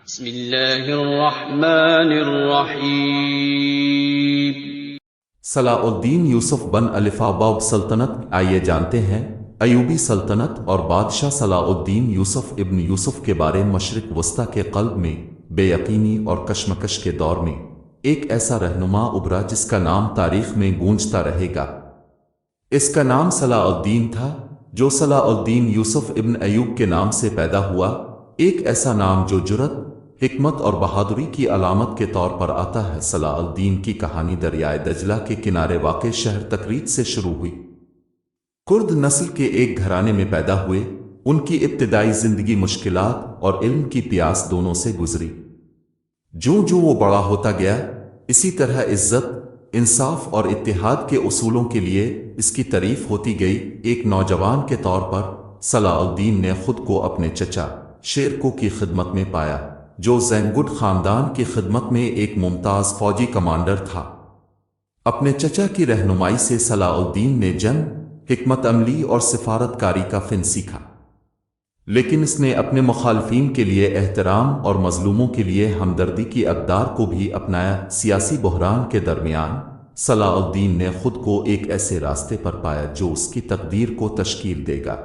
بسم اللہ الرحمن الرحیم۔ صلاح الدین یوسف بن الفاباب سلطنت آئیے جانتے ہیں ایوبی سلطنت اور بادشاہ صلاح الدین یوسف ابن یوسف کے بارے مشرق وسطیٰ کے قلب میں بے یقینی اور کشمکش کے دور میں ایک ایسا رہنما ابھرا جس کا نام تاریخ میں گونجتا رہے گا۔ اس کا نام صلاح الدین تھا جو صلاح الدین یوسف ابن ایوب کے نام سے پیدا ہوا، ایک ایسا نام جو جرأت، حکمت اور بہادری کی علامت کے طور پر آتا ہے۔ صلاح الدین کی کہانی دریائے دجلہ کے کنارے واقع شہر تکریت سے شروع ہوئی۔ کرد نسل کے ایک گھرانے میں پیدا ہوئے، ان کی ابتدائی زندگی مشکلات اور علم کی پیاس دونوں سے گزری۔ جوں جوں وہ بڑا ہوتا گیا، اسی طرح عزت، انصاف اور اتحاد کے اصولوں کے لیے اس کی تعریف ہوتی گئی۔ ایک نوجوان کے طور پر صلاح الدین نے خود کو اپنے چچا شیرکو کی خدمت میں پایا، جو زینگڈ خاندان کی خدمت میں ایک ممتاز فوجی کمانڈر تھا۔ اپنے چچا کی رہنمائی سے صلاح الدین نے جنگ، حکمت عملی اور سفارت کاری کا فن سیکھا، لیکن اس نے اپنے مخالفین کے لیے احترام اور مظلوموں کے لیے ہمدردی کی اقدار کو بھی اپنایا۔ سیاسی بحران کے درمیان صلاح الدین نے خود کو ایک ایسے راستے پر پایا جو اس کی تقدیر کو تشکیل دے گا۔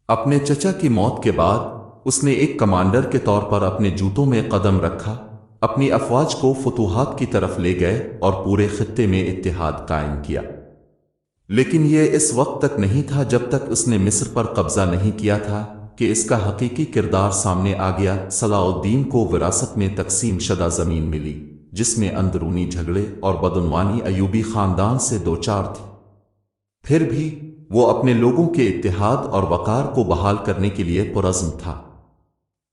اپنے چچا کی موت کے بعد اس نے ایک کمانڈر کے طور پر اپنے جوتوں میں قدم رکھا، اپنی افواج کو فتوحات کی طرف لے گئے اور پورے خطے میں اتحاد قائم کیا۔ لیکن یہ اس وقت تک نہیں تھا جب تک اس نے مصر پر قبضہ نہیں کیا تھا کہ اس کا حقیقی کردار سامنے آ گیا۔ صلاح الدین کو وراثت میں تقسیم شدہ زمین ملی، جس میں اندرونی جھگڑے اور بدعنوانی ایوبی خاندان سے دوچار تھی۔ پھر بھی وہ اپنے لوگوں کے اتحاد اور وقار کو بحال کرنے کے لیے پرعزم تھا۔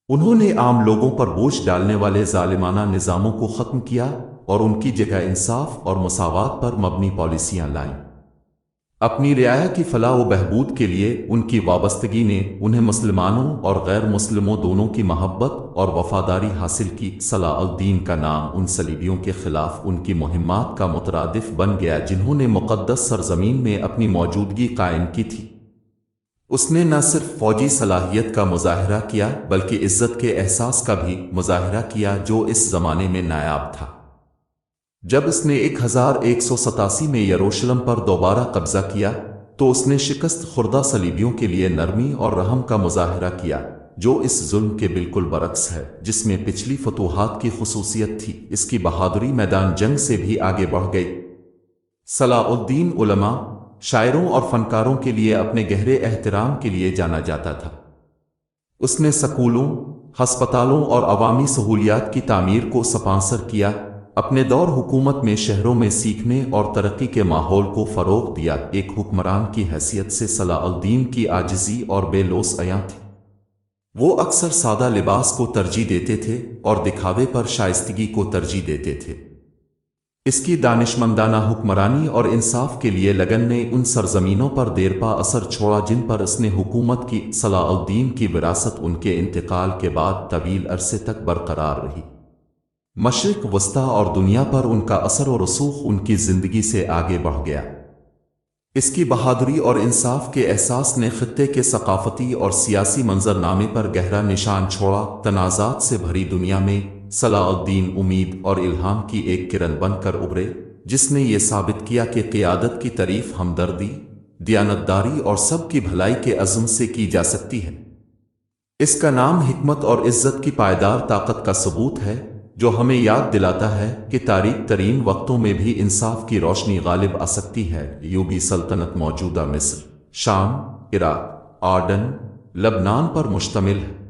انہوں نے عام لوگوں پر بوجھ ڈالنے والے ظالمانہ نظاموں کو ختم کیا اور ان کی جگہ انصاف اور مساوات پر مبنی پالیسیاں لائیں۔ اپنی رعایا کی فلاح و بہبود کے لیے ان کی وابستگی نے انہیں مسلمانوں اور غیر مسلموں دونوں کی محبت اور وفاداری حاصل کی۔ صلاح الدین کا نام ان صلیبیوں کے خلاف ان کی مہمات کا مترادف بن گیا جنہوں نے مقدس سرزمین میں اپنی موجودگی قائم کی تھی۔ اس نے نہ صرف فوجی صلاحیت کا مظاہرہ کیا بلکہ عزت کے احساس کا بھی مظاہرہ کیا جو اس زمانے میں نایاب تھا۔ جب اس نے 1187 میں یروشلم پر دوبارہ قبضہ کیا تو اس نے شکست خوردہ صلیبیوں کے لیے نرمی اور رحم کا مظاہرہ کیا، جو اس ظلم کے بالکل برعکس ہے جس میں پچھلی فتوحات کی خصوصیت تھی۔ اس کی بہادری میدان جنگ سے بھی آگے بڑھ گئی۔ صلاح الدین علماء، شاعروں اور فنکاروں کے لیے اپنے گہرے احترام کے لیے جانا جاتا تھا۔ اس نے سکولوں، ہسپتالوں اور عوامی سہولیات کی تعمیر کو سپانسر کیا، اپنے دور حکومت میں شہروں میں سیکھنے اور ترقی کے ماحول کو فروغ دیا۔ ایک حکمران کی حیثیت سے صلاح الدین کی عاجزی اور بے لوث عیاں تھی۔ وہ اکثر سادہ لباس کو ترجیح دیتے تھے اور دکھاوے پر شائستگی کو ترجیح دیتے تھے۔ اس کی دانشمندانہ حکمرانی اور انصاف کے لیے لگن نے ان سرزمینوں پر دیرپا اثر چھوڑا جن پر اس نے حکومت کی۔ صلاح الدین کی وراثت ان کے انتقال کے بعد طویل عرصے تک برقرار رہی۔ مشرق وسطیٰ اور دنیا پر ان کا اثر و رسوخ ان کی زندگی سے آگے بڑھ گیا۔ اس کی بہادری اور انصاف کے احساس نے خطے کے ثقافتی اور سیاسی منظرنامے پر گہرا نشان چھوڑا۔ تنازعات سے بھری دنیا میں صلاح الدین امید اور الہام کی ایک کرن بن کر ابھرے، جس نے یہ ثابت کیا کہ قیادت کی تعریف ہمدردی، دیانتداری اور سب کی بھلائی کے عزم سے کی جا سکتی ہے۔ اس کا نام حکمت اور عزت کی پائیدار طاقت کا ثبوت ہے، جو ہمیں یاد دلاتا ہے کہ تاریک ترین وقتوں میں بھی انصاف کی روشنی غالب آ سکتی ہے۔ ایوبی سلطنت موجودہ مصر، شام، عراق، اردن، لبنان پر مشتمل ہے۔